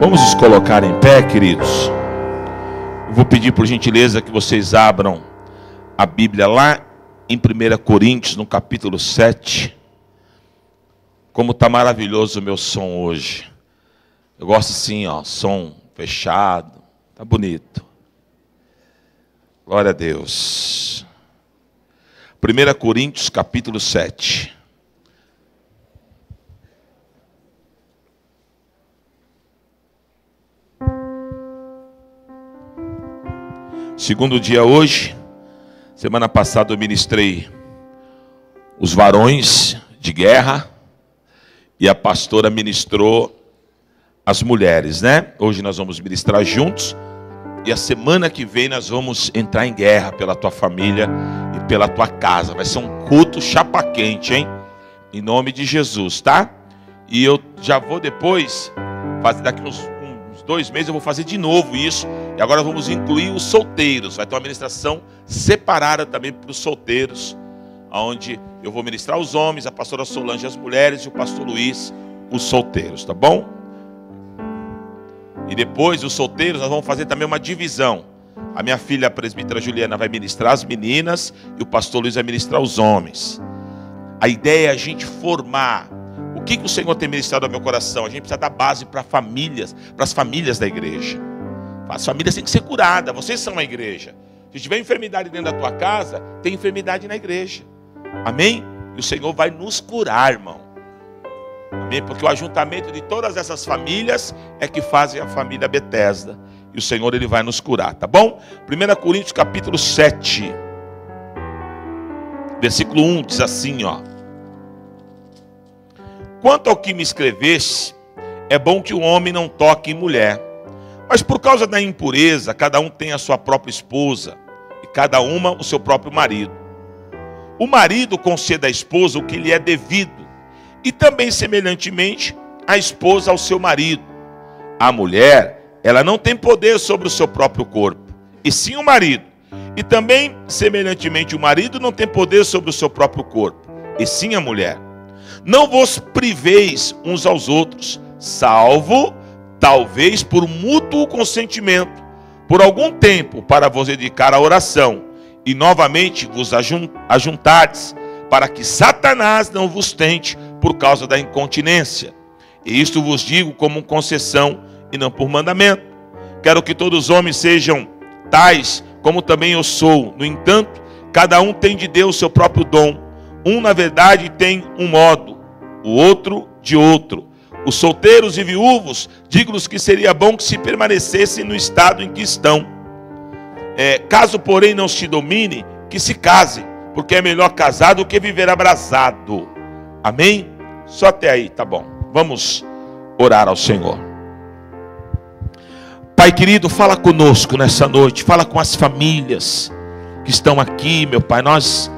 Vamos nos colocar em pé, queridos. Eu vou pedir por gentileza que vocês abram a Bíblia lá em 1 Coríntios, no capítulo 7. Como está maravilhoso o meu som hoje. Eu gosto assim, ó, som fechado. Tá bonito. Glória a Deus. 1 Coríntios, capítulo 7. Segundo dia hoje. Semana passada eu ministrei os varões de guerra e a pastora ministrou as mulheres, né? Hoje nós vamos ministrar juntos e a semana que vem nós vamos entrar em guerra pela tua família e pela tua casa. Vai ser um culto chapa quente, hein? Em nome de Jesus, tá? E eu já vou depois fazer daqui uns 2 meses eu vou fazer de novo isso. E agora vamos incluir os solteiros. Vai ter uma ministração separada também para os solteiros, onde eu vou ministrar os homens, a pastora Solange as mulheres e o pastor Luiz os solteiros, tá bom? E depois os solteiros nós vamos fazer também uma divisão. A minha filha, a presbítera Juliana, vai ministrar as meninas e o pastor Luiz vai ministrar os homens. A ideia é a gente formar. O que o Senhor tem ministrado ao meu coração? A gente precisa dar base para famílias, para as famílias da igreja. As famílias têm que ser curadas. Vocês são a igreja. Se tiver enfermidade dentro da tua casa, tem enfermidade na igreja. Amém? E o Senhor vai nos curar, irmão. Amém? Porque o ajuntamento de todas essas famílias é que fazem a família Betesda. E o Senhor, Ele vai nos curar, tá bom? 1 Coríntios capítulo 7. Versículo 1 diz assim, ó. Quanto ao que me escreveste, é bom que o homem não toque em mulher. Mas por causa da impureza, cada um tem a sua própria esposa, e cada uma o seu próprio marido. O marido concede à esposa o que lhe é devido, e também semelhantemente a esposa ao seu marido. A mulher, ela não tem poder sobre o seu próprio corpo, e sim o marido. E também semelhantemente o marido não tem poder sobre o seu próprio corpo, e sim a mulher. Não vos priveis uns aos outros, salvo talvez por mútuo consentimento, por algum tempo, para vos dedicar à oração, e novamente vos ajuntardes, para que Satanás não vos tente por causa da incontinência. E isto vos digo como concessão e não por mandamento. Quero que todos os homens sejam tais, como também eu sou. No entanto, cada um tem de Deus seu próprio dom. Um, na verdade, tem um modo, o outro de outro. Os solteiros e viúvos, digo-lhes que seria bom que se permanecessem no estado em que estão. Caso, porém, não se domine, que se casem, porque é melhor casar do que viver abrasado. Amém? Só até aí, tá bom. Vamos orar ao Senhor. Pai querido, fala conosco nessa noite, fala com as famílias que estão aqui, meu Pai. Nós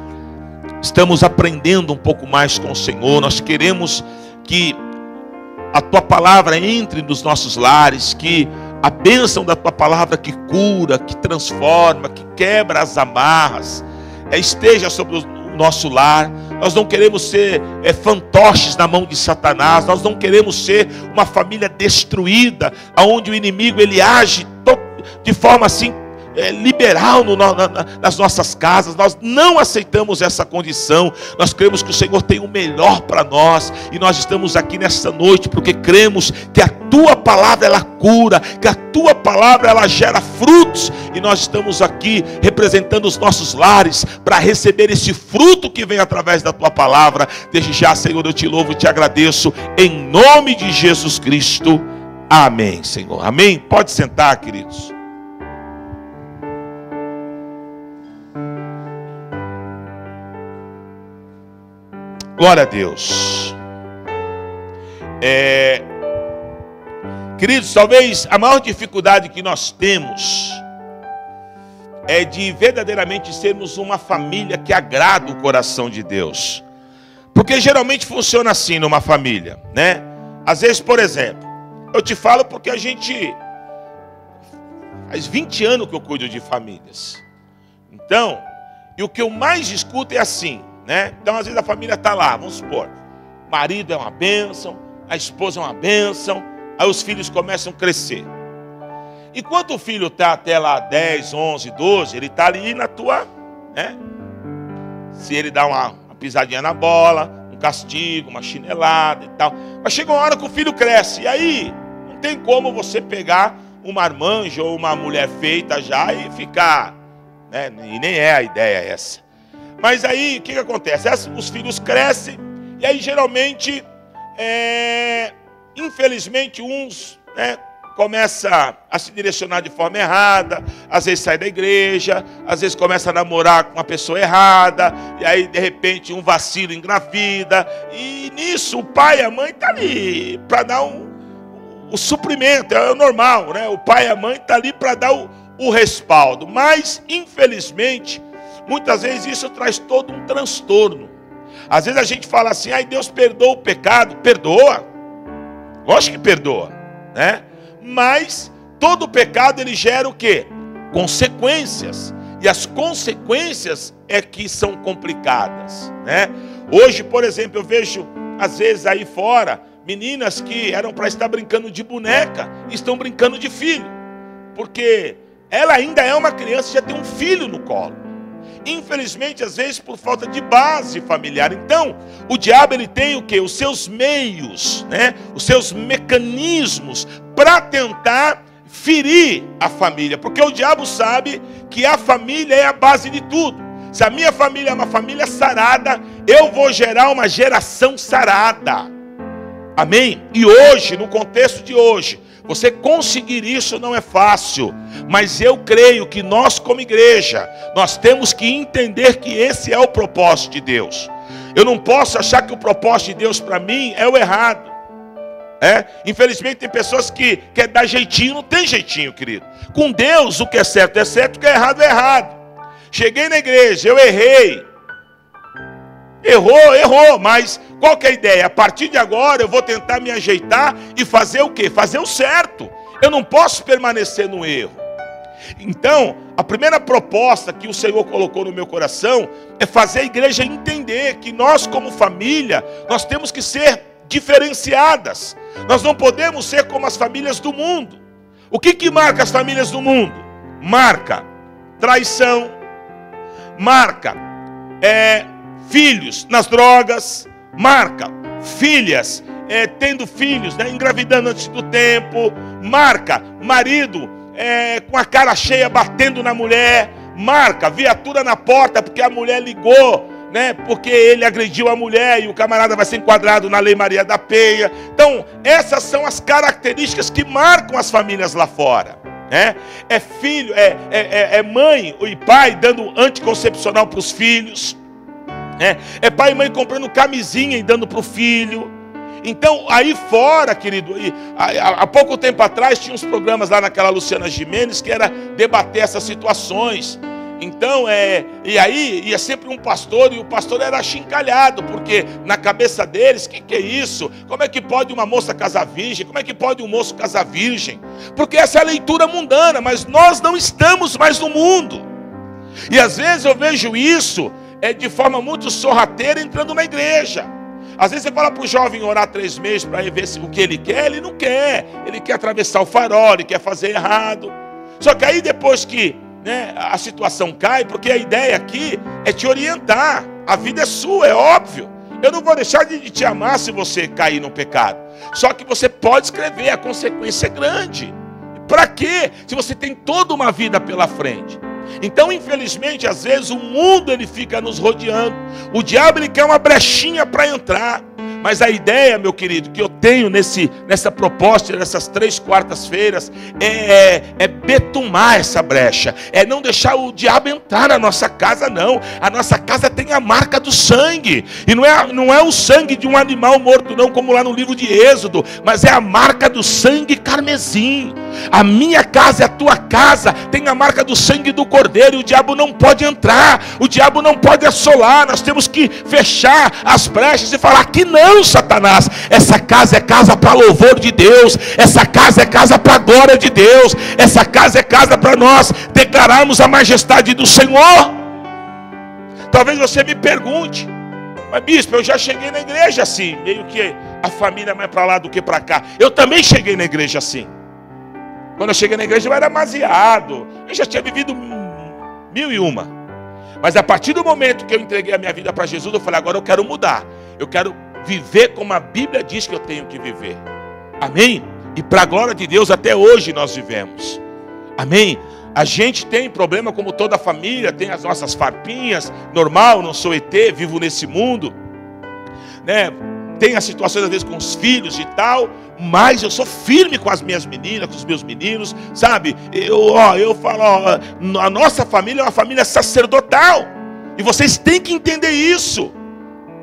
estamos aprendendo um pouco mais com o Senhor, nós queremos que a Tua palavra entre nos nossos lares, que a bênção da Tua palavra que cura, que transforma, que quebra as amarras, esteja sobre o nosso lar. Nós não queremos ser fantoches na mão de Satanás, nós não queremos ser uma família destruída, onde o inimigo ele age de forma assim liberal nas nossas casas. Nós não aceitamos essa condição. Nós cremos que o Senhor tem o melhor para nós, e nós estamos aqui nesta noite porque cremos que a Tua palavra ela cura, que a Tua palavra ela gera frutos, e nós estamos aqui representando os nossos lares para receber esse fruto que vem através da Tua palavra. Desde já, Senhor, eu te louvo e te agradeço em nome de Jesus Cristo. Amém, Senhor. Amém. Pode sentar, queridos. Glória a Deus. Queridos, talvez a maior dificuldade que nós temos é de verdadeiramente sermos uma família que agrada o coração de Deus. Porque geralmente funciona assim numa família, né? Às vezes, por exemplo, eu te falo porque a gente faz 20 anos que eu cuido de famílias. Então, e o que eu mais escuto é assim, né? Então, às vezes a família está lá, vamos supor, o marido é uma bênção, a esposa é uma bênção, Aí os filhos começam a crescer. Enquanto o filho está até lá 10, 11, 12, ele está ali na tua, né? Se ele dá uma pisadinha na bola, um castigo, uma chinelada e tal. Mas chega uma hora que o filho cresce. E aí não tem como você pegar um marmanjo ou uma mulher feita já e ficar, né? E nem é a ideia essa. Mas aí o que acontece? Os filhos crescem e aí geralmente, infelizmente uns, né, começa a se direcionar de forma errada, às vezes sai da igreja, às vezes começa a namorar com uma pessoa errada, e aí de repente um vacilo engravida, e nisso o pai e a mãe estão ali para dar o suprimento, é o normal, né? O pai e a mãe estão ali para dar o respaldo, mas infelizmente, muitas vezes isso traz todo um transtorno. Às vezes a gente fala assim, ai, Deus perdoa o pecado, perdoa, lógico que perdoa, né? Mas todo pecado ele gera o quê? Consequências. E as consequências é que são complicadas, né? Hoje, por exemplo, eu vejo às vezes aí fora meninas que eram para estar brincando de boneca, estão brincando de filho. Porque ela ainda é uma criança e já tem um filho no colo. Infelizmente, às vezes, por falta de base familiar. Então, o diabo ele tem o quê? Os seus meios, né? Os seus mecanismos para tentar ferir a família. Porque o diabo sabe que a família é a base de tudo. Se a minha família é uma família sarada, eu vou gerar uma geração sarada. Amém? E hoje, no contexto de hoje, você conseguir isso não é fácil, mas eu creio que nós como igreja, nós temos que entender que esse é o propósito de Deus. Eu não posso achar que o propósito de Deus para mim é o errado. Infelizmente tem pessoas que querem dar jeitinho, não tem jeitinho, querido. Com Deus o que é certo, o que é errado é errado. Cheguei na igreja, eu errei. Errou, mas qual que é a ideia? A partir de agora eu vou tentar me ajeitar e fazer o quê? Fazer o certo. Eu não posso permanecer no erro. Então, a primeira proposta que o Senhor colocou no meu coração é fazer a igreja entender que nós como família, nós temos que ser diferenciadas. Nós não podemos ser como as famílias do mundo. O que marca as famílias do mundo? Marca traição, marca filhos nas drogas, marca filhas tendo filhos, né, engravidando antes do tempo, marca marido com a cara cheia batendo na mulher, marca viatura na porta porque a mulher ligou, né, porque ele agrediu a mulher e o camarada vai ser enquadrado na Lei Maria da Penha. Então essas são as características que marcam as famílias lá fora. É filho, é mãe e pai dando anticoncepcional para os filhos. É pai e mãe comprando camisinha e dando para o filho. Então, aí fora, querido, há pouco tempo atrás tinha uns programas lá naquela Luciana Gimenez que era debater essas situações. Então, e aí ia sempre um pastor, e o pastor era achincalhado, porque na cabeça deles, que é isso? Como é que pode uma moça casar virgem? Como é que pode um moço casar virgem? Porque essa é a leitura mundana, mas nós não estamos mais no mundo. E às vezes eu vejo isso de forma muito sorrateira entrando na igreja. Às vezes você fala para o jovem orar 3 meses para ver o que ele quer, ele não quer. Ele quer atravessar o farol, ele quer fazer errado. Só que aí depois que a situação cai, porque a ideia aqui é te orientar. A vida é sua, é óbvio. Eu não vou deixar de te amar se você cair no pecado. Só que você pode escrever, a consequência é grande. Para quê? Se você tem toda uma vida pela frente. Então, infelizmente, às vezes o mundo ele fica nos rodeando. O diabo ele quer uma brechinha para entrar. Mas a ideia, meu querido, que eu tenho nessa proposta, nessas 3 quartas-feiras, é betumar essa brecha. É não deixar o diabo entrar na nossa casa, não. A nossa casa tem a marca do sangue. E não é o sangue de um animal morto, não, como lá no livro de Êxodo. Mas é a marca do sangue carmesim. A minha casa e a tua casa tem a marca do sangue do Cordeiro. E o diabo não pode entrar. O diabo não pode assolar. Nós temos que fechar as brechas e falar que não. Satanás, essa casa é casa para louvor de Deus, essa casa é casa para a glória de Deus, essa casa é casa para nós declararmos a majestade do Senhor. Talvez você me pergunte, Mas bispo, eu já cheguei na igreja assim, meio que a família mais para lá do que para cá. Eu também cheguei na igreja assim. Quando eu cheguei na igreja eu era demasiado. Eu já tinha vivido 1001. Mas a partir do momento que eu entreguei a minha vida para Jesus, eu falei, agora eu quero mudar. Eu quero viver como a Bíblia diz que eu tenho que viver. Amém? E para a glória de Deus, até hoje nós vivemos. Amém? A gente tem problema como toda a família, tem as nossas farpinhas, normal, não sou ET, vivo nesse mundo, né? Tem as situações às vezes com os filhos e tal, mas eu sou firme com as minhas meninas, com os meus meninos, sabe? Eu falo, a nossa família é uma família sacerdotal, e vocês têm que entender isso,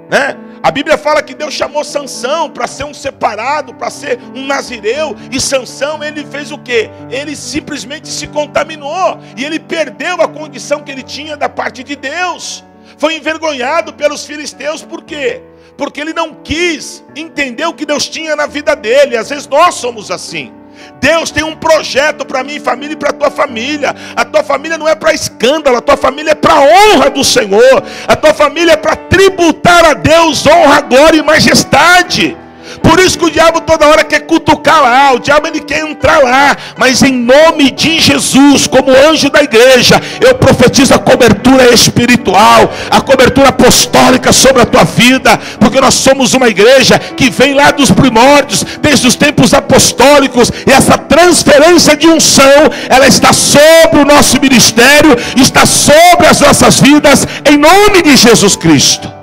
né? A Bíblia fala que Deus chamou Sansão para ser um separado, para ser um nazireu. E Sansão, ele fez o quê? Ele simplesmente se contaminou. E ele perdeu a condição que ele tinha da parte de Deus. Foi envergonhado pelos filisteus, por quê? Porque ele não quis entender o que Deus tinha na vida dele. Às vezes nós somos assim. Deus tem um projeto para minha família e para a tua família. A tua família não é para escândalo, a tua família é para a honra do Senhor. A tua família é para tributar a Deus honra, glória e majestade. Por isso que o diabo toda hora quer cutucar lá, o diabo ele quer entrar lá, mas em nome de Jesus, como anjo da igreja, eu profetizo a cobertura espiritual, a cobertura apostólica sobre a tua vida, porque nós somos uma igreja que vem lá dos primórdios, desde os tempos apostólicos, e essa transferência de unção, ela está sobre o nosso ministério, está sobre as nossas vidas, em nome de Jesus Cristo.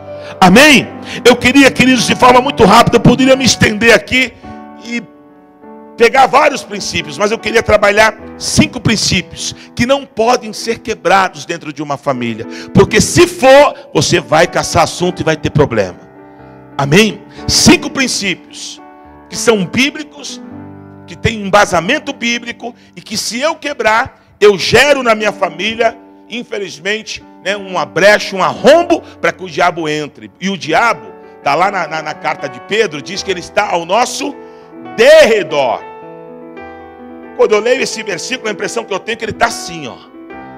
Amém? Eu queria, queridos, de forma muito rápida, eu poderia me estender aqui e pegar vários princípios, mas eu queria trabalhar 5 princípios que não podem ser quebrados dentro de uma família, porque se for, você vai caçar assunto e vai ter problema. Amém? 5 princípios que são bíblicos, que têm embasamento bíblico, e que se eu quebrar, eu gero na minha família, infelizmente, uma brecha, um arrombo para que o diabo entre. E o diabo, está lá na carta de Pedro, diz que ele está ao nosso derredor. Quando eu leio esse versículo, a impressão que eu tenho é que ele está assim, ó,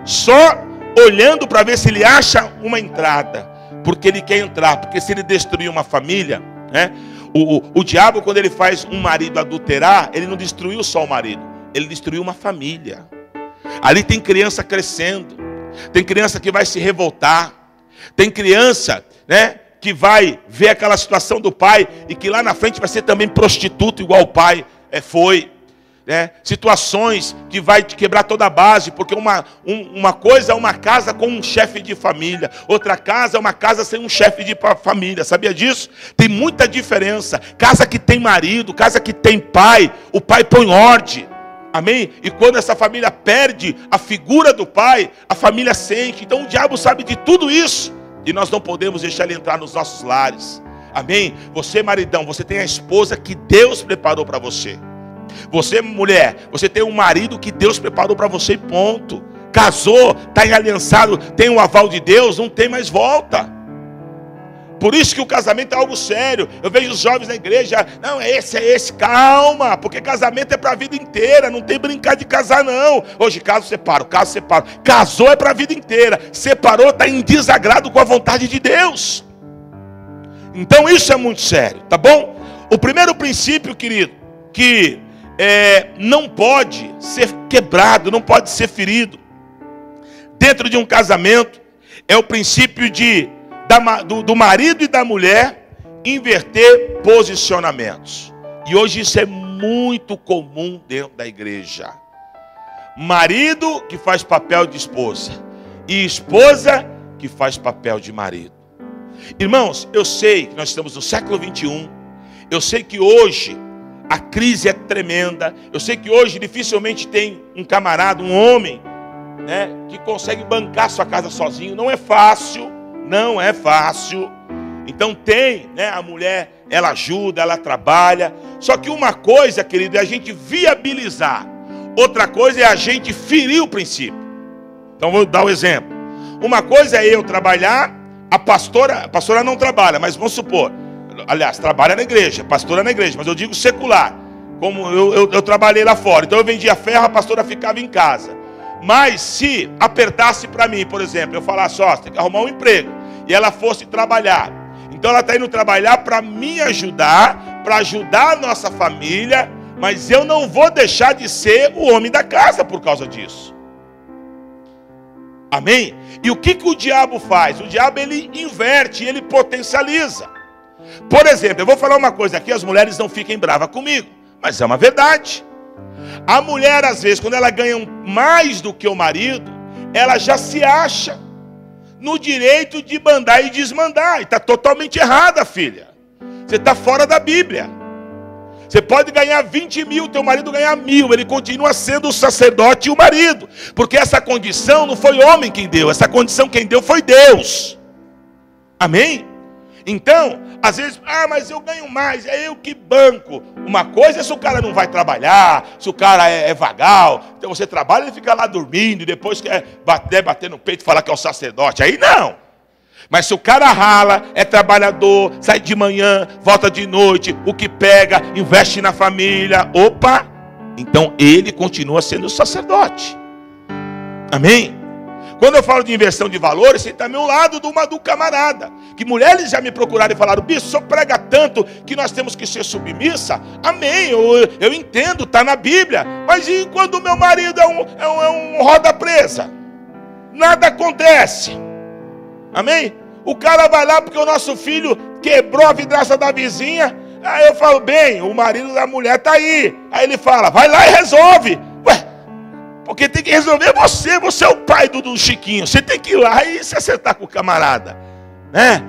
só olhando para ver se ele acha uma entrada, porque ele quer entrar, porque se ele destruir uma família, né? O diabo, quando ele faz um marido adulterar, ele não destruiu só o marido, ele destruiu uma família. Ali tem criança crescendo, tem criança que vai se revoltar, tem criança, né, que vai ver aquela situação do pai e que lá na frente vai ser também prostituto igual o pai foi, né? Situações que vai te quebrar toda a base, porque uma coisa é uma casa com um chefe de família, outra casa é uma casa sem um chefe de família, sabia disso? Tem muita diferença. Casa que tem marido, casa que tem pai, o pai põe ordem. Amém? E quando essa família perde a figura do pai, a família sente. Então o diabo sabe de tudo isso, e nós não podemos deixar ele entrar nos nossos lares. Amém? Você, maridão, você tem a esposa que Deus preparou para você. Você, mulher, você tem um marido que Deus preparou para você e ponto. Casou, está aliançado, tem o aval de Deus, não tem mais volta. Por isso que o casamento é algo sério. Eu vejo os jovens na igreja, não, é esse, calma, porque casamento é para a vida inteira, não tem brincar de casar não. Hoje caso separo. Casou é para a vida inteira, separou, está em desagrado com a vontade de Deus. Então isso é muito sério, tá bom? O primeiro princípio, querido, que não pode ser quebrado, não pode ser ferido dentro de um casamento, é o princípio do marido e da mulher inverter posicionamentos. E hoje isso é muito comum dentro da igreja. Marido que faz papel de esposa e esposa que faz papel de marido. Irmãos, eu sei que nós estamos no século 21. Eu sei que hoje a crise é tremenda. Eu sei que hoje dificilmente tem um camarada, um homem, né, que consegue bancar sua casa sozinho. Não é fácil. Não é fácil. Então tem, né, a mulher, ela ajuda, ela trabalha. Só que uma coisa, querido, é a gente viabilizar. Outra coisa é a gente ferir o princípio. Então vou dar um exemplo. Uma coisa é eu trabalhar, a pastora não trabalha, mas vamos supor, aliás, trabalha na igreja, pastora na igreja, mas eu digo secular. Como eu trabalhei lá fora, então eu vendia ferro, a pastora ficava em casa. Mas se apertasse para mim, por exemplo, eu falasse, ó, você tem que arrumar um emprego, e ela fosse trabalhar, Então ela está indo trabalhar para me ajudar, para ajudar a nossa família, mas eu não vou deixar de ser o homem da casa por causa disso. Amém? E o que o diabo faz? O diabo, ele inverte, ele potencializa. Por exemplo, eu vou falar uma coisa aqui, as mulheres não fiquem bravas comigo, mas é uma verdade. A mulher, às vezes, quando ela ganha mais do que o marido, ela já se acha no direito de mandar e desmandar. E está totalmente errada, filha. Você está fora da Bíblia. Você pode ganhar 20 mil, teu marido ganhar 1000. Ele continua sendo o sacerdote e o marido. Porque essa condição não foi homem quem deu. Essa condição quem deu foi Deus. Amém? Então, às vezes, mas eu ganho mais, é eu que banco. Uma coisa é se o cara não vai trabalhar, se o cara é vagal. Então você trabalha e fica lá dormindo, e depois quer bater no peito e falar que é o sacerdote. Aí não. Mas se o cara rala, é trabalhador, sai de manhã, volta de noite, o que pega, investe na família, opa, então ele continua sendo o sacerdote. Amém? Quando eu falo de inversão de valores, tem também o lado do camarada. Que mulheres já me procuraram e falaram: bispo, o senhor prega tanto que nós temos que ser submissa? Amém, eu entendo, está na Bíblia. Mas e quando o meu marido é um roda presa? Nada acontece. Amém? O cara vai lá porque o nosso filho quebrou a vidraça da vizinha. Aí eu falo: bem, o marido da mulher está aí. Aí ele fala: vai lá e resolve. Ué, porque tem que resolver você. Você é o pai do Chiquinho. Você tem que ir lá e se acertar com o camarada, né?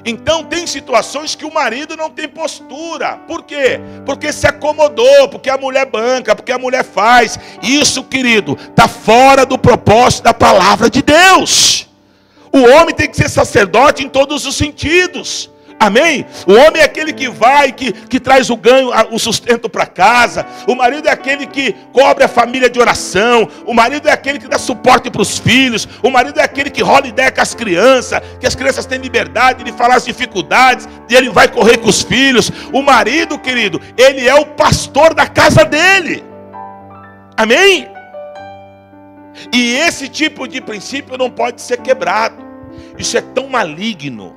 Então tem situações que o marido não tem postura. Por quê? Porque se acomodou, porque a mulher banca, porque a mulher faz. Isso, querido, está fora do propósito da palavra de Deus. O homem tem que ser sacerdote em todos os sentidos. Amém? O homem é aquele que vai, que traz o ganho, o sustento para casa. O marido é aquele que cobre a família de oração. O marido é aquele que dá suporte para os filhos. O marido é aquele que rola ideia com as crianças, que as crianças têm liberdade de falar as dificuldades, e ele vai correr com os filhos. O marido, querido, ele é o pastor da casa dele. Amém? E esse tipo de princípio não pode ser quebrado. Isso é tão maligno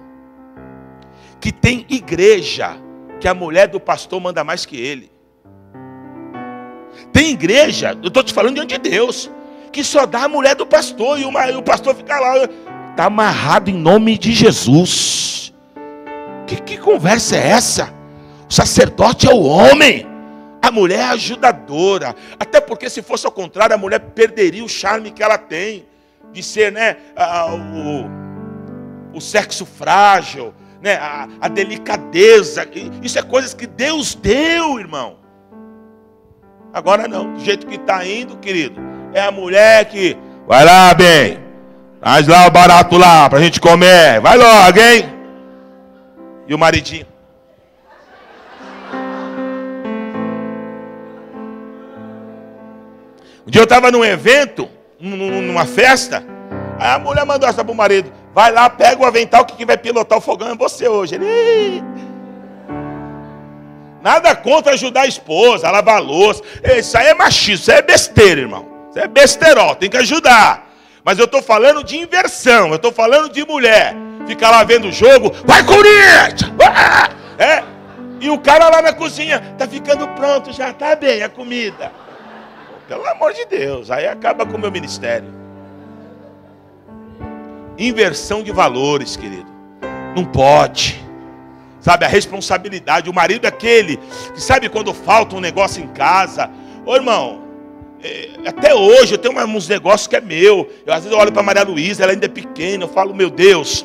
que tem igreja que a mulher do pastor manda mais que ele. Tem igreja, eu estou te falando diante de Deus, que só dá a mulher do pastor, e o pastor fica lá, está amarrado em nome de Jesus. Que conversa é essa? O sacerdote é o homem, a mulher é a ajudadora. Até porque se fosse ao contrário, a mulher perderia o charme que ela tem de ser, né, o sexo frágil, né, a delicadeza. Isso é coisas que Deus deu, irmão. Agora não, do jeito que está indo, querido, é a mulher que vai lá, bem, traz lá o barato lá pra gente comer, vai logo, hein? E o maridinho: um dia eu estava num evento, numa festa, aí a mulher mandou essa pro marido: vai lá, pega o avental, que quem vai pilotar o fogão é você hoje. Ele: nada contra ajudar a esposa, a lavar a louça. Isso aí é machismo, isso aí é besteira, irmão. Isso é besterol, tem que ajudar. Mas eu estou falando de inversão, eu estou falando de mulher. Fica lá vendo o jogo, vai Corinthians! E o cara lá na cozinha: tá ficando pronto já, tá bem a comida. Pelo amor de Deus, aí acaba com o meu ministério. Inversão de valores, querido. Não pode. Sabe, a responsabilidade. O marido é aquele que, sabe, quando falta um negócio em casa. Ô irmão, até hoje eu tenho uns negócios que é meu. Às vezes eu olho para Maria Luísa, ela ainda é pequena. Eu falo: meu Deus,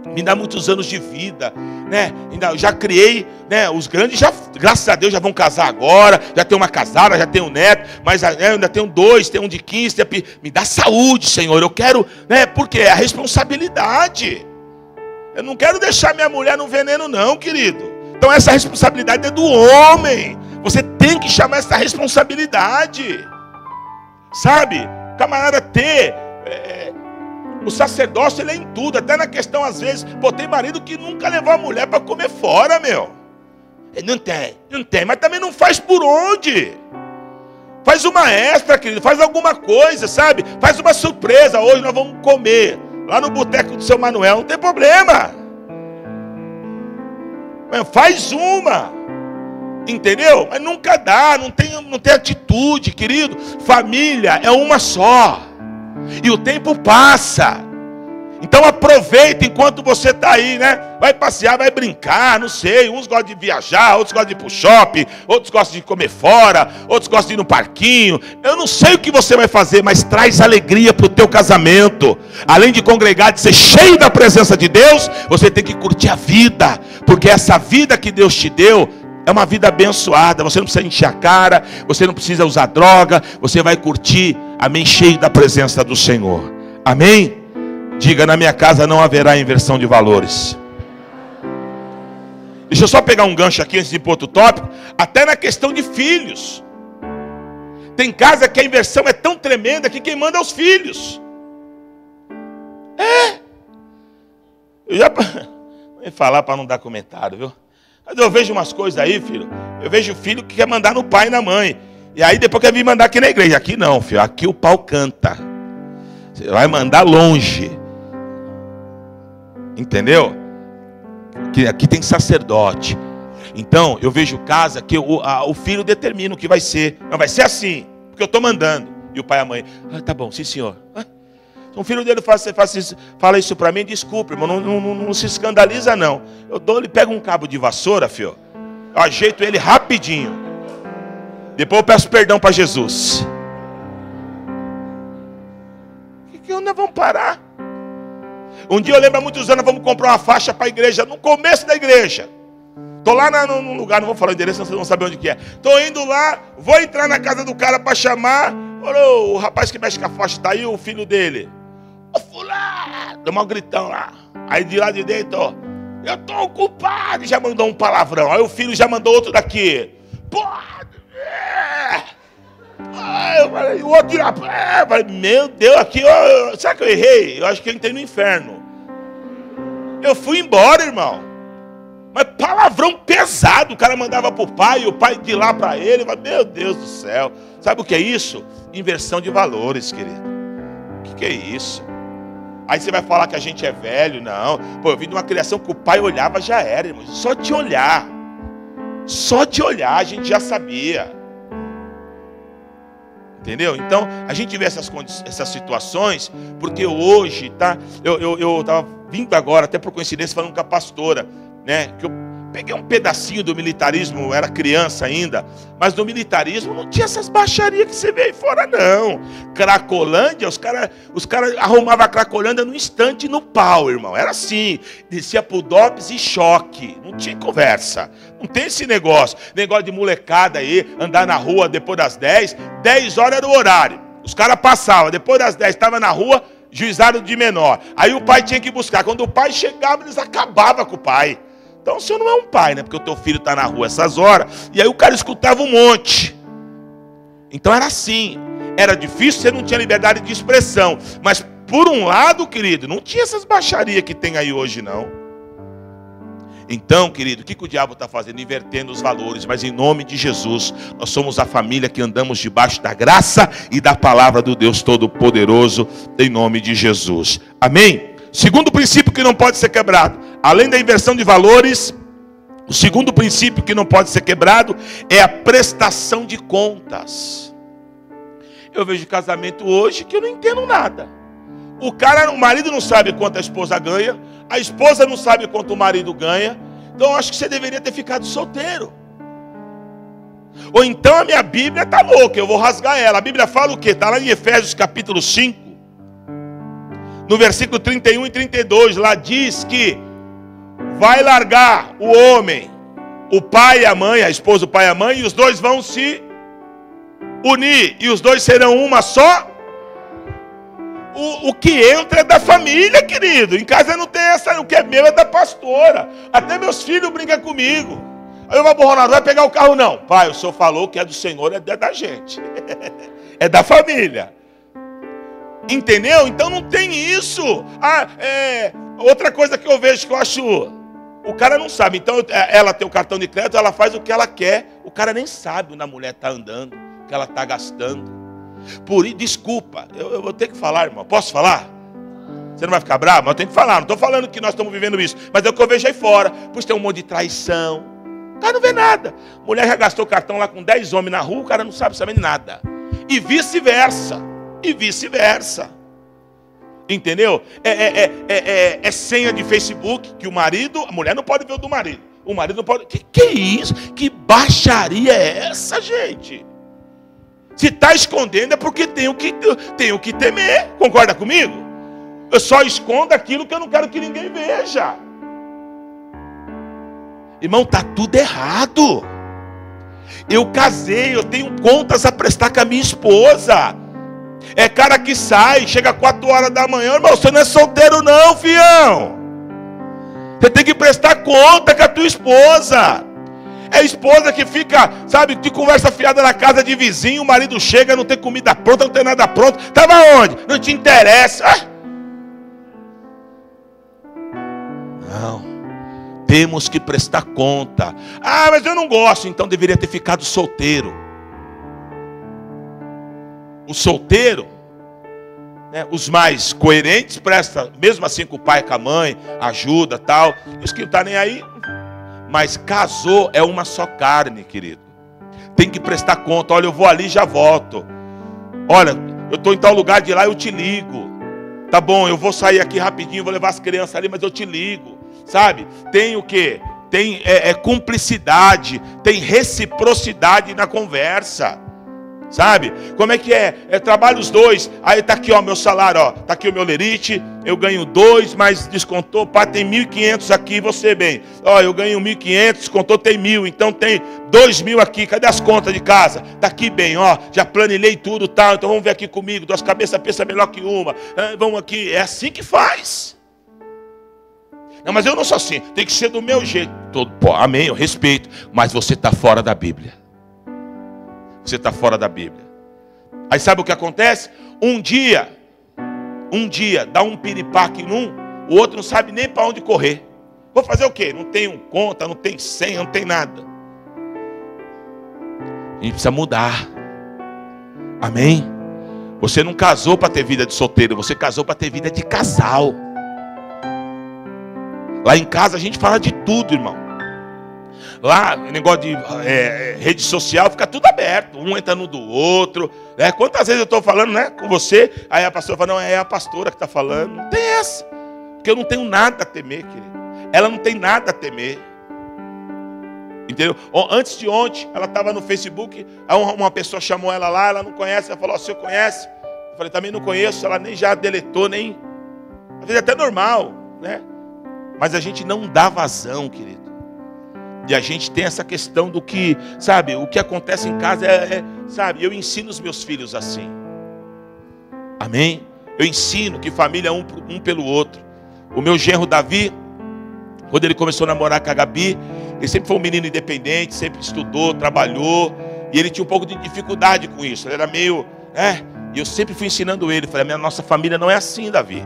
me dá muitos anos de vida, né? Eu já criei, né? Os grandes já, graças a Deus, já vão casar agora. Já tem uma casada, já tem um neto. Mas eu ainda tenho 2, tem um de 15. Me dá saúde, Senhor. Eu quero, né? Porque é a responsabilidade. Eu não quero deixar minha mulher no veneno, não, querido. Então essa responsabilidade é do homem. Você tem que chamar essa responsabilidade. Sabe? Camarada, o sacerdócio, ele é em tudo. Até na questão, às vezes, tem marido que nunca levou a mulher para comer fora, meu. Não tem, mas também não faz por onde. Faz uma extra, querido, faz alguma coisa, sabe? Faz uma surpresa. Hoje nós vamos comer lá no boteco do seu Manuel, não tem problema. Faz uma. Entendeu? Mas nunca dá, não tem atitude, querido. Família é uma só. E o tempo passa. Então aproveita enquanto você está aí, né? Vai passear, vai brincar, não sei. Uns gostam de viajar, outros gostam de ir para o shopping, outros gostam de comer fora, outros gostam de ir no parquinho. Eu não sei o que você vai fazer, mas traz alegria para o teu casamento. Além de congregar, de ser cheio da presença de Deus, você tem que curtir a vida. Porque essa vida que Deus te deu é uma vida abençoada. Você não precisa encher a cara, você não precisa usar droga. Você vai curtir, amém, cheio da presença do Senhor. Amém? Diga, na minha casa não haverá inversão de valores. Deixa eu só pegar um gancho aqui antes de ir para outro tópico. Até na questão de filhos. Tem casa que a inversão é tão tremenda que quem manda é os filhos. Eu já... Vou falar para não dar comentário, viu? Mas eu vejo umas coisas aí, filho. Eu vejo filho que quer mandar no pai e na mãe. E aí depois quer vir mandar aqui na igreja. Aqui não, filho. Aqui o pau canta. Você vai mandar longe. Entendeu? Aqui tem sacerdote. Então, eu vejo casa que o filho determina o que vai ser. Não, vai ser assim, porque eu estou mandando. E o pai e a mãe, tá bom, sim senhor. Se um filho dele fala isso para mim, desculpe, irmão, não se escandaliza não. Ele pega um cabo de vassoura, filho. Eu ajeito ele rapidinho. Depois eu peço perdão para Jesus. Onde nós vamos parar? Um dia eu lembro há muitos anos, vamos comprar uma faixa para a igreja, no começo da igreja. Estou lá num lugar, não vou falar o endereço, senão vocês vão saber onde que é. Estou indo lá, vou entrar na casa do cara para chamar. O rapaz que mexe com a faixa está aí, o filho dele. Ô fulano, deu um gritão lá. Aí de lá de dentro, ó, eu estou ocupado, já mandou um palavrão. Aí o filho já mandou outro daqui. Eu falei, o outro eu falei, meu Deus, aqui, será que eu errei? Eu acho que eu entrei no inferno. Eu fui embora, irmão. Mas palavrão pesado, o cara mandava pro pai, e o pai de lá para ele. Mas, meu Deus do céu. Sabe o que é isso? Inversão de valores, querido. O que é isso? Aí você vai falar que a gente é velho? Não. Pô, eu vim de uma criação que o pai olhava, já era, irmão. Só de olhar a gente já sabia. Entendeu? Então, a gente vê essas situações, porque hoje, tá? Eu estava vindo agora, até por coincidência, falando com a pastora, né? Que eu peguei um pedacinho do militarismo, eu era criança ainda, mas no militarismo não tinha essas baixarias que você vê aí fora, não. Cracolândia, os caras arrumavam a Cracolândia no instante no pau, irmão. Era assim, descia pro DOPS e choque, não tinha conversa. Não tem esse negócio de molecada aí, andar na rua depois das 10 horas era o horário. Os caras passavam, depois das 10 estava na rua, juizado de menor. Aí o pai tinha que buscar. Quando o pai chegava, eles acabavam com o pai. Então o senhor não é um pai, né? Porque o teu filho está na rua essas horas. E aí o cara escutava um monte. Então era assim. Era difícil, você não tinha liberdade de expressão. Mas por um lado, querido, não tinha essas baixarias que tem aí hoje, não. Então, querido, o que o diabo está fazendo? Invertendo os valores. Mas em nome de Jesus, nós somos a família que andamos debaixo da graça e da palavra do Deus Todo-Poderoso, em nome de Jesus. Amém? Segundo princípio que não pode ser quebrado, além da inversão de valores, o segundo princípio que não pode ser quebrado é a prestação de contas. Eu vejo casamento hoje que eu não entendo nada. O marido não sabe quanto a esposa ganha, a esposa não sabe quanto o marido ganha. Então eu acho que você deveria ter ficado solteiro. Ou então a minha Bíblia está louca, eu vou rasgar ela. A Bíblia fala o quê? Está lá em Efésios capítulo 5, no versículo 31 e 32, lá diz que vai largar o homem, o pai e a mãe, a esposa, o pai e a mãe, e os dois vão se unir, e os dois serão uma só. O que entra é da família, querido. Em casa não tem essa, o que é meu é da pastora. Até meus filhos brincam comigo. Aí eu vou, Ronaldo, vai pegar o carro? Não. Pai, o senhor falou que é do Senhor, é da gente. É da família. Entendeu? Então não tem isso. Outra coisa que eu vejo que eu acho... O cara não sabe. Então ela tem o cartão de crédito, ela faz o que ela quer. O cara nem sabe onde a mulher está andando, o que ela está gastando. Desculpa, eu vou ter que falar, irmão. Posso falar? Você não vai ficar bravo? Mas eu tenho que falar, não estou falando que nós estamos vivendo isso, mas é o que eu vejo aí fora. Pois tem um monte de traição. O cara não vê nada. Mulher já gastou cartão lá com 10 homens na rua, o cara não sabe de nada. E vice-versa. E vice-versa. Entendeu? É senha de Facebook que o marido, a mulher não pode ver o do marido. O marido não pode. Que é isso? Que baixaria é essa, gente? Se está escondendo é porque tenho que temer. Concorda comigo? Eu só escondo aquilo que eu não quero que ninguém veja. Irmão, está tudo errado. Eu casei, eu tenho contas a prestar com a minha esposa. É cara que sai, chega 4 horas da manhã, irmão, você não é solteiro não, fião. Você tem que prestar conta com a tua esposa. É a esposa que fica, sabe, de conversa fiada na casa de vizinho, o marido chega, não tem comida pronta, não tem nada pronto. Estava onde? Não te interessa. Não. Temos que prestar conta. Ah, mas eu não gosto, então deveria ter ficado solteiro. O solteiro, né, os mais coerentes prestam, mesmo assim com o pai, com a mãe, ajuda, tal. Os que não estão nem aí. Mas casou é uma só carne, querido. Tem que prestar conta. Olha, eu vou ali e já volto. Olha, eu estou em tal lugar de lá, eu te ligo. Tá bom, eu vou sair aqui rapidinho, vou levar as crianças ali, mas eu te ligo. Sabe? Tem o quê? Tem cumplicidade, tem reciprocidade na conversa. Sabe? Como é que é? Trabalho os dois. Aí tá aqui, ó, meu salário, ó. Tá aqui o meu lerite. Eu ganho 2, mas descontou. Pá, tem 1.500 aqui, você bem. Ó, eu ganho 1.500, descontou, tem 1.000. Então tem 2.000 aqui. Cadê as contas de casa? Tá aqui bem, ó. Já planilhei tudo, tal. Então vamos ver aqui comigo. 2 cabeças pensa melhor que uma. Vamos aqui. É assim que faz. Não, mas eu não sou assim. Tem que ser do meu jeito. Pô, amém, eu respeito. Mas você está fora da Bíblia. Você está fora da Bíblia. Aí sabe o que acontece? Um dia, dá um piripaque em um, o outro não sabe nem para onde correr. Vou fazer o quê? Não tenho conta, não tem senha, não tem nada. A gente precisa mudar. Amém? Você não casou para ter vida de solteiro, você casou para ter vida de casal. Lá em casa a gente fala de tudo, irmão. Lá, negócio de rede social, fica tudo aberto. Um entra no do outro. Né? Quantas vezes eu estou falando, né, com você, aí a pastora fala, não, é a pastora que está falando. Não tem essa. Porque eu não tenho nada a temer, querido. Ela não tem nada a temer. Entendeu? Antes de ontem, ela estava no Facebook, aí uma pessoa chamou ela lá, ela não conhece, ela falou, o senhor conhece? Eu falei, também não conheço, ela nem já deletou, nem... Às vezes é até normal, né? Mas a gente não dá vazão, querido. E a gente tem essa questão do que, sabe, o que acontece em casa sabe, eu ensino os meus filhos assim. Amém? Eu ensino que família é um pelo outro. O meu genro Davi, quando ele começou a namorar com a Gabi, ele sempre foi um menino independente, sempre estudou, trabalhou, e ele tinha um pouco de dificuldade com isso. Ele era meio, e eu sempre fui ensinando ele, falei, a nossa família não é assim, Davi.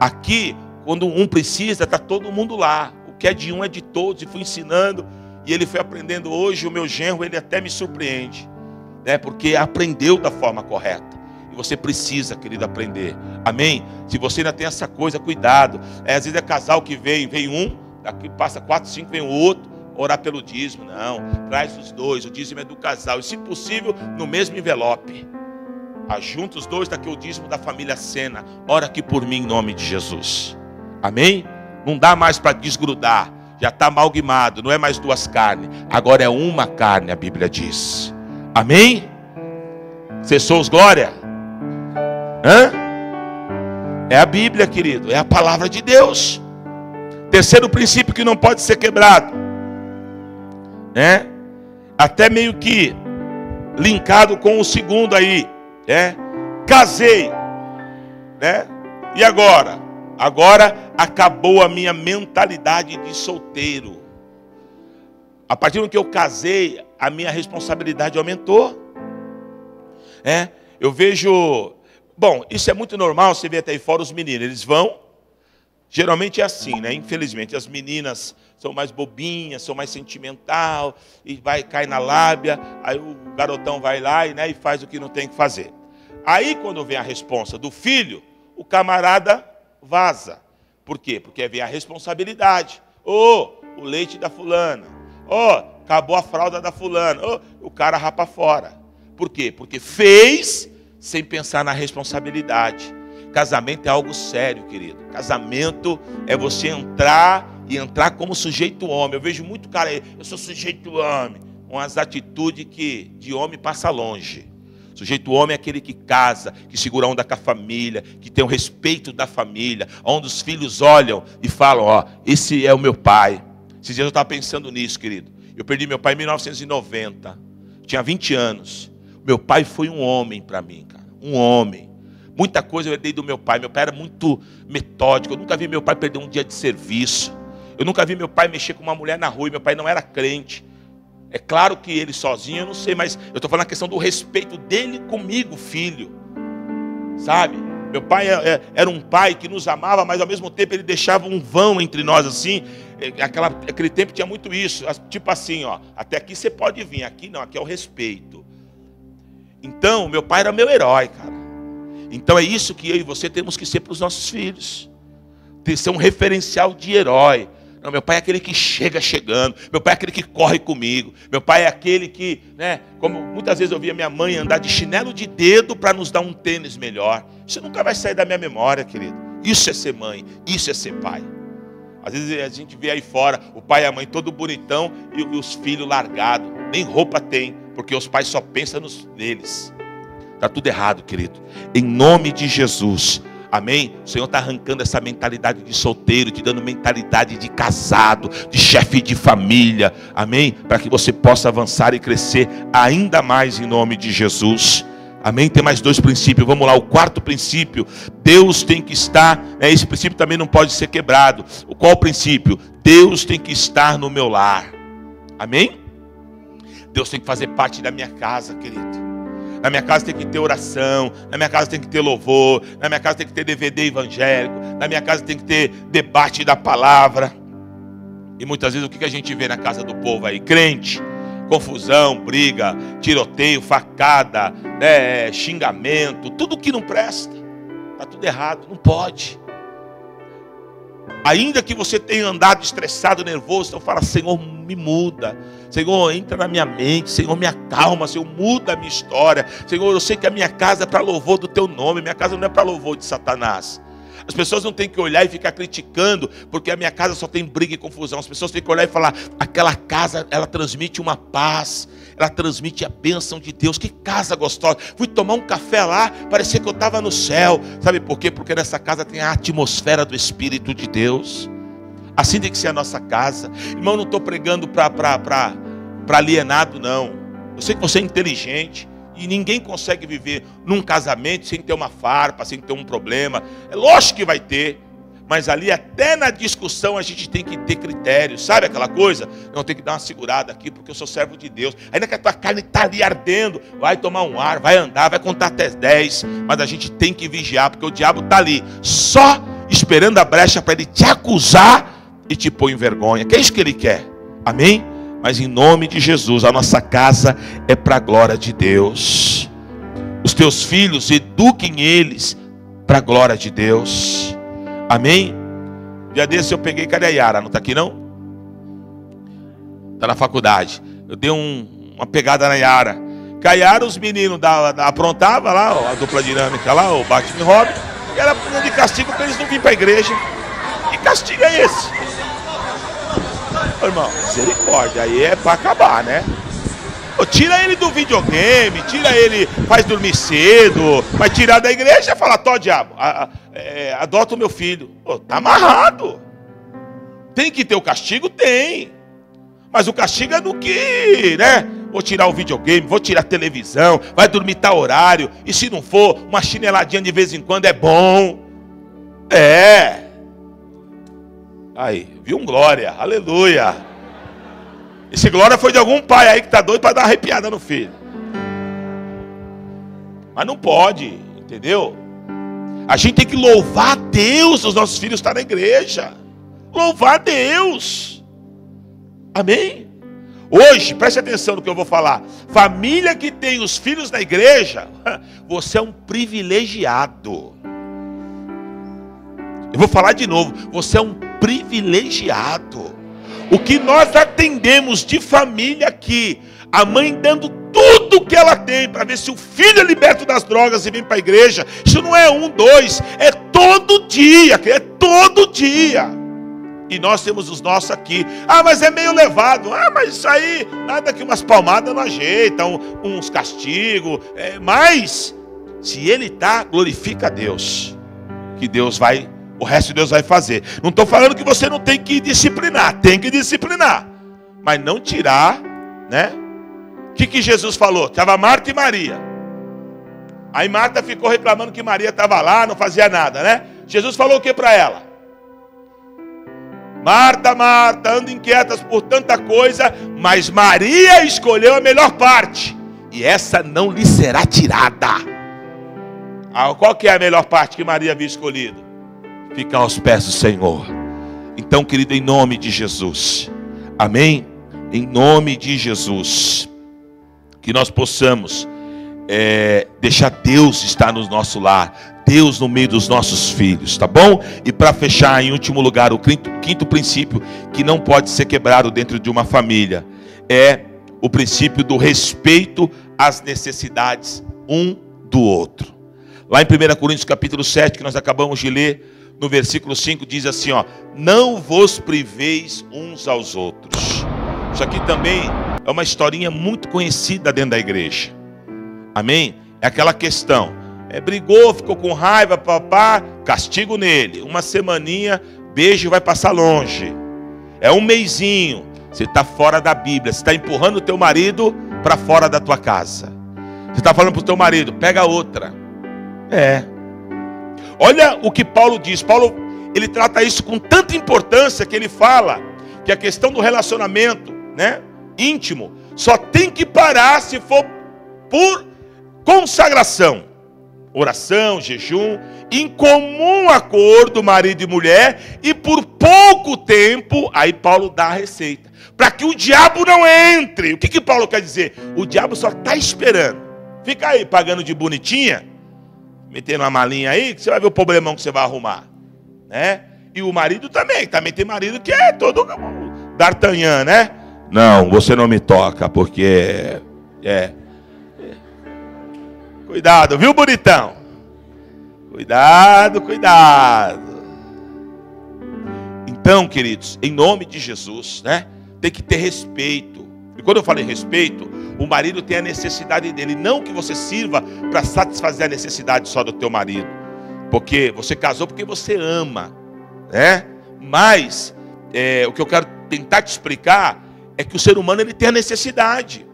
Aqui, quando um precisa, está todo mundo lá. O que é de um é de todos, e fui ensinando. E ele foi aprendendo hoje, o meu genro, ele até me surpreende, né? Porque aprendeu da forma correta. E você precisa, querido, aprender. Amém? Se você ainda tem essa coisa, cuidado. Às vezes é casal que vem um, daqui passa 4, 5, vem o outro, orar pelo dízimo. Não, traz os dois, o dízimo é do casal. E se possível, no mesmo envelope. Ajunta os dois, daqui o dízimo da família Sena. Ora aqui por mim em nome de Jesus. Amém? Não dá mais para desgrudar. Já está amalgamado, não é mais 2 carnes. Agora é uma carne, a Bíblia diz. Amém? Cessou os glória? É a Bíblia, querido. É a palavra de Deus. Terceiro princípio que não pode ser quebrado. Até meio que linkado com o segundo aí. Casei. E agora? Agora acabou a minha mentalidade de solteiro. A partir do momento que eu casei, a minha responsabilidade aumentou. Eu vejo... Bom, isso é muito normal, você vê até aí fora os meninos. Eles vão... Geralmente é assim, né? Infelizmente, as meninas são mais bobinhas, são mais sentimental, e cai na lábia, aí o garotão vai lá e faz o que não tem que fazer. Aí, quando vem a responsa do filho, o camarada vaza. Por quê? Porque vem a responsabilidade. O leite da fulana. Acabou a fralda da fulana. O cara rapa fora. Por quê? Porque fez sem pensar na responsabilidade. Casamento é algo sério, querido. Casamento é você entrar e entrar como sujeito homem. Eu vejo muito cara aí, eu sou sujeito homem. Umas atitudes que de homem passa longe. Sujeito homem é aquele que casa, que segura a onda com a família, que tem o respeito da família, onde os filhos olham e falam, esse é o meu pai. Esses dias eu estava pensando nisso, querido. Eu perdi meu pai em 1990. Tinha 20 anos. Meu pai foi um homem para mim, cara. Um homem. Muita coisa eu herdei do meu pai. Meu pai era muito metódico. Eu nunca vi meu pai perder um dia de serviço. Eu nunca vi meu pai mexer com uma mulher na rua. E meu pai não era crente. É claro que ele sozinho, eu não sei, mas eu estou falando a questão do respeito dele comigo, filho. Sabe? Meu pai era um pai que nos amava, mas ao mesmo tempo ele deixava um vão entre nós assim. Aquele tempo tinha muito isso. Tipo assim, até aqui você pode vir, aqui não, aqui é o respeito. Então, meu pai era meu herói, cara. Então é isso que eu e você temos que ser para os nossos filhos. Ter ser um referencial de herói. Não, meu pai é aquele que chega chegando. Meu pai é aquele que corre comigo. Meu pai é aquele que, como muitas vezes eu via minha mãe andar de chinelo de dedo para nos dar um tênis melhor. Isso nunca vai sair da minha memória, querido. Isso é ser mãe, isso é ser pai. Às vezes a gente vê aí fora o pai e a mãe todo bonitão e os filhos largados. Nem roupa tem, porque os pais só pensam neles. Está tudo errado, querido. Em nome de Jesus. Amém? O Senhor está arrancando essa mentalidade de solteiro, te dando mentalidade de casado, de chefe de família. Amém? Para que você possa avançar e crescer ainda mais em nome de Jesus. Amém? Tem mais 2 princípios. Vamos lá, o 4º princípio. Deus tem que estar, esse princípio também não pode ser quebrado. Qual o princípio? Deus tem que estar no meu lar. Amém? Deus tem que fazer parte da minha casa, querido. Na minha casa tem que ter oração, na minha casa tem que ter louvor, na minha casa tem que ter DVD evangélico, na minha casa tem que ter debate da palavra. E muitas vezes o que a gente vê na casa do povo aí? Crente, confusão, briga, tiroteio, facada, xingamento, tudo que não presta. Está tudo errado, não pode. Ainda que você tenha andado estressado, nervoso, então fala, Senhor, me muda. Senhor, entra na minha mente. Senhor, me acalma. Senhor, muda a minha história. Senhor, eu sei que a minha casa é para louvor do Teu nome. Minha casa não é para louvor de Satanás. As pessoas não têm que olhar e ficar criticando, porque a minha casa só tem briga e confusão. As pessoas têm que olhar e falar, aquela casa, ela transmite uma paz, ela transmite a bênção de Deus. Que casa gostosa. Fui tomar um café lá, parecia que eu estava no céu. Sabe por quê? Porque nessa casa tem a atmosfera do Espírito de Deus. Assim tem que ser a nossa casa. Irmão, não estou pregando para alienado, não. Eu sei que você é inteligente. E ninguém consegue viver num casamento sem ter uma farpa, sem ter um problema. É lógico que vai ter. Mas ali até na discussão a gente tem que ter critérios. Sabe aquela coisa? Não, tem que dar uma segurada aqui porque eu sou servo de Deus. Ainda que a tua carne está ali ardendo, vai tomar um ar, vai andar, vai contar até 10. Mas a gente tem que vigiar porque o diabo está ali só esperando a brecha para ele te acusar e te pôr em vergonha. Que é isso que ele quer. Amém? Mas em nome de Jesus, a nossa casa é para a glória de Deus. Os teus filhos, eduquem eles para a glória de Deus. Amém? Dia desse eu peguei, cadê a Yara? Não está aqui não? Está na faculdade. Eu dei uma pegada na Yara. Com a Yara, os meninos aprontavam lá, a dupla dinâmica lá, o Batman e Robin. E era de castigo para eles não virem para a igreja. Que castigo é esse? Irmão, misericórdia, aí é para acabar, né? Pô, tira ele do videogame, tira ele, faz dormir cedo, vai tirar da igreja e fala, tó diabo, adota o meu filho. Pô, tá amarrado. Tem que ter o castigo? Tem. Mas o castigo é no que, né? Vou tirar o videogame, vou tirar a televisão, vai dormir tal horário, e se não for, uma chineladinha de vez em quando é bom. Aí, viu um glória, aleluia. Esse glória foi de algum pai aí que está doido para dar uma arrepiada no filho. Mas não pode, entendeu? A gente tem que louvar a Deus, os nossos filhos estão na igreja. Louvar a Deus. Amém? Hoje, preste atenção no que eu vou falar. Família que tem os filhos na igreja, você é um privilegiado. Eu vou falar de novo, você é um privilegiado. O que nós atendemos de família aqui, a mãe dando tudo que ela tem para ver se o filho é liberto das drogas e vem para a igreja. Isso não é um, dois, é todo dia, é todo dia. E nós temos os nossos aqui. Ah, mas é meio levado. Ah, mas isso aí, nada que umas palmadas não ajeitam, uns castigos. Mas, se ele está, glorifica a Deus. Que Deus vai, o resto Deus vai fazer. Não estou falando que você não tem que disciplinar. Tem que disciplinar. Mas não tirar, né? O que Jesus falou? Estava Marta e Maria. Aí Marta ficou reclamando que Maria estava lá, não fazia nada, né? Jesus falou o que para ela? Marta, Marta, anda inquietas por tanta coisa, mas Maria escolheu a melhor parte, e essa não lhe será tirada. Qual que é a melhor parte que Maria havia escolhido? Ficar aos pés do Senhor. Então, querido, em nome de Jesus, amém? Em nome de Jesus, que nós possamos deixar Deus estar no nosso lar, Deus no meio dos nossos filhos, tá bom? E para fechar, em último lugar, o quinto princípio que não pode ser quebrado dentro de uma família é o princípio do respeito às necessidades um do outro. Lá em 1 Coríntios capítulo 7, que nós acabamos de ler, no versículo 5, diz assim, ó: não vos priveis uns aos outros. Isso aqui também é uma historinha muito conhecida dentro da igreja. Amém? É aquela questão. Brigou, ficou com raiva, papá, castigo nele. Uma semaninha, beijo, vai passar longe. É um mesinho, você está fora da Bíblia. Você está empurrando o teu marido para fora da tua casa. Você está falando para o teu marido, pega outra. Olha o que Paulo diz. Paulo, ele trata isso com tanta importância que ele fala que a questão do relacionamento, né, íntimo só tem que parar se for por consagração. Oração, jejum, em comum acordo, marido e mulher, e por pouco tempo, aí Paulo dá a receita, para que o diabo não entre. O que Paulo quer dizer? O diabo só está esperando. Fica aí pagando de bonitinha, metendo uma malinha aí, que você vai ver o problemão que você vai arrumar, né? E o marido também tem marido que é todo D'Artagnan, né? Não, você não me toca, porque cuidado, viu, bonitão? Cuidado, cuidado. Então, queridos, em nome de Jesus, né? Tem que ter respeito. E quando eu falei respeito, o marido tem a necessidade dele. Não que você sirva para satisfazer a necessidade só do teu marido. Porque você casou porque você ama, né? Mas, o que eu quero tentar te explicar é que o ser humano, ele tem a necessidade.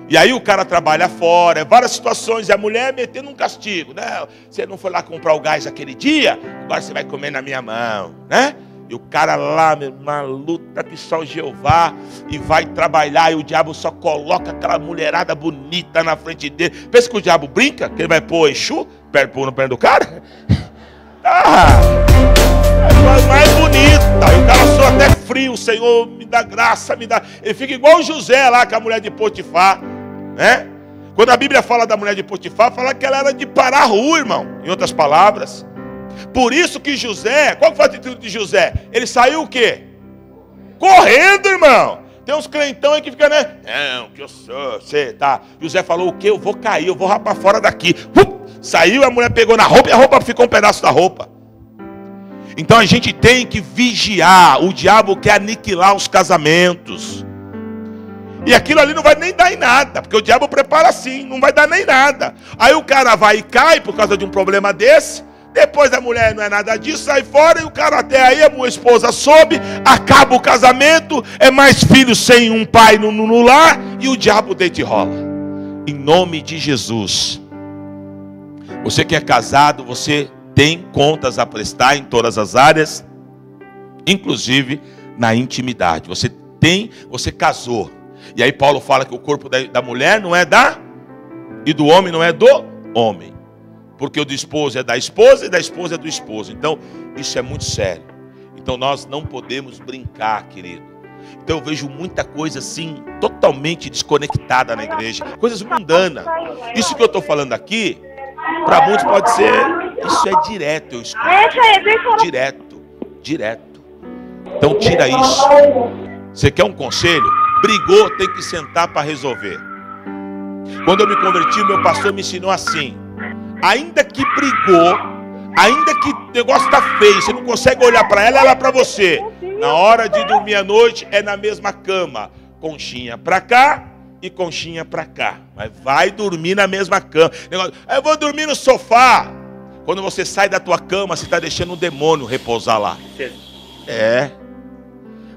E aí o cara trabalha fora, várias situações, e a mulher metendo um castigo, né? Você não foi lá comprar o gás aquele dia, agora você vai comer na minha mão, né? E o cara lá, uma luta que só o Jeová, e vai trabalhar, e o diabo só coloca aquela mulherada bonita na frente dele. Pensa que o diabo brinca, que ele vai pôr o Exu no pé do cara? É mais bonita, e o cara soa até frio. O Senhor me dá graça, me dá. Ele fica igual o José lá, com a mulher de Potifar, né? Quando a Bíblia fala da mulher de Potifar, fala que ela era de parar a rua, irmão. Em outras palavras. Por isso que José, qual foi a atitude de José? Ele saiu o quê? Correndo, irmão. Tem uns crentão aí que fica, né? Não, que eu sou, você tá. José falou o quê? Eu vou cair, eu vou rapar fora daqui. Saiu, a mulher pegou na roupa e a roupa ficou um pedaço da roupa. Então a gente tem que vigiar. O diabo quer aniquilar os casamentos. E aquilo ali não vai nem dar em nada, porque o diabo prepara assim, não vai dar nem nada. Aí o cara vai e cai por causa de um problema desse. Depois a mulher não é nada disso, sai fora, e o cara até aí, a minha esposa soube, acaba o casamento, é mais filhos sem um pai no lar, e o diabo deita e rola. Em nome de Jesus. Você que é casado, você tem contas a prestar em todas as áreas, inclusive na intimidade. Você casou. E aí Paulo fala que o corpo da mulher não é e do homem não é do homem. Porque o do esposo é da esposa e da esposa é do esposo. Então, isso é muito sério. Então, nós não podemos brincar, querido. Então, eu vejo muita coisa assim, totalmente desconectada na igreja. Coisas mundanas. Isso que eu estou falando aqui, para muitos pode ser Isso é direto, eu escuto. Direto. Então tira isso. Você quer um conselho? Brigou, tem que sentar para resolver. Quando eu me converti, meu pastor me ensinou assim: ainda que brigou, ainda que o negócio está feio, você não consegue olhar para ela, ela para você. Na hora de dormir à noite, é na mesma cama. Conchinha para cá e conchinha para cá. Mas vai dormir na mesma cama. Eu vou dormir no sofá. Quando você sai da tua cama, você está deixando o demônio repousar lá.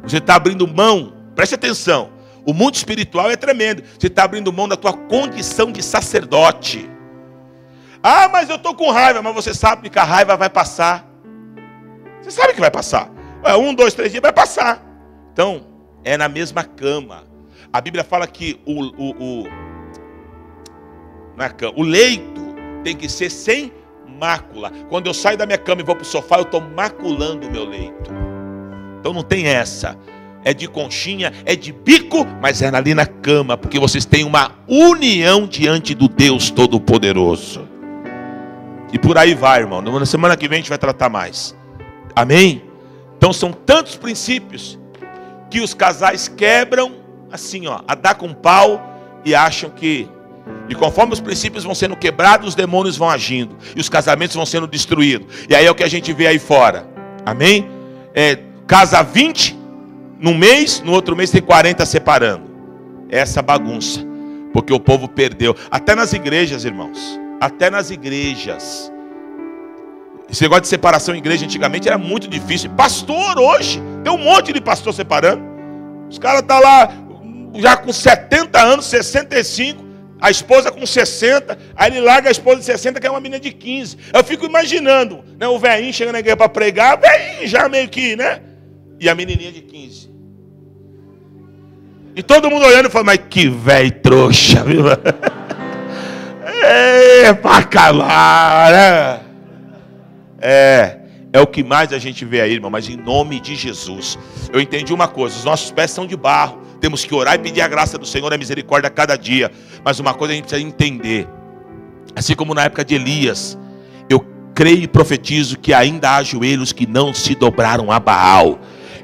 Você está abrindo mão, preste atenção. O mundo espiritual é tremendo. Você está abrindo mão da tua condição de sacerdote. Ah, mas eu estou com raiva. Mas você sabe que a raiva vai passar. Você sabe que vai passar. 1, 2, 3 dias vai passar. Então, é na mesma cama. A Bíblia fala que o leito tem que ser sem mácula. Quando eu saio da minha cama e vou para o sofá, eu estou maculando o meu leito. Então não tem essa. É de conchinha, é de bico, mas é ali na cama, porque vocês têm uma união diante do Deus Todo-Poderoso. E por aí vai, irmão. Na semana que vem a gente vai tratar mais. Amém? Então são tantos princípios que os casais quebram assim, a dar com pau, e acham que... E conforme os princípios vão sendo quebrados, os demônios vão agindo, e os casamentos vão sendo destruídos. E aí é o que a gente vê aí fora. Amém? Casa 20 num mês, no outro mês tem 40 separando. Essa bagunça, porque o povo perdeu. Até nas igrejas, irmãos. Até nas igrejas. Esse negócio de separação em igreja antigamente era muito difícil. Pastor hoje, tem um monte de pastor separando. Os caras estão lá já com 70 anos, 65, a esposa com 60, aí ele larga a esposa de 60, que é uma menina de 15. Eu fico imaginando, né, o velhinho chegando na igreja para pregar, o velhinho já meio que, né? E a menininha de 15. E todo mundo olhando e falando: mas que velho trouxa, viu? Pra calar, né? É o que mais a gente vê aí, irmão. Mas em nome de Jesus, eu entendi uma coisa: os nossos pés são de barro. Temos que orar e pedir a graça do Senhor, a misericórdia a cada dia. Mas uma coisa a gente precisa entender: assim como na época de Elias, eu creio e profetizo que ainda há joelhos que não se dobraram a Baal.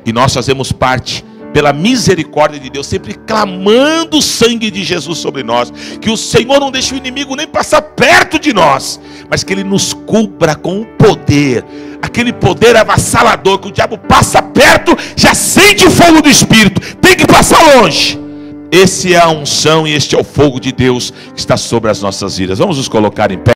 E nós fazemos parte, pela misericórdia de Deus, sempre clamando o sangue de Jesus sobre nós. Que o Senhor não deixe o inimigo nem passar perto de nós, mas que Ele nos cubra com o poder. Aquele poder avassalador, que o diabo passa perto, já sente o fogo do Espírito. Tem que passar longe. Esse é a unção e este é o fogo de Deus que está sobre as nossas vidas. Vamos nos colocar em pé.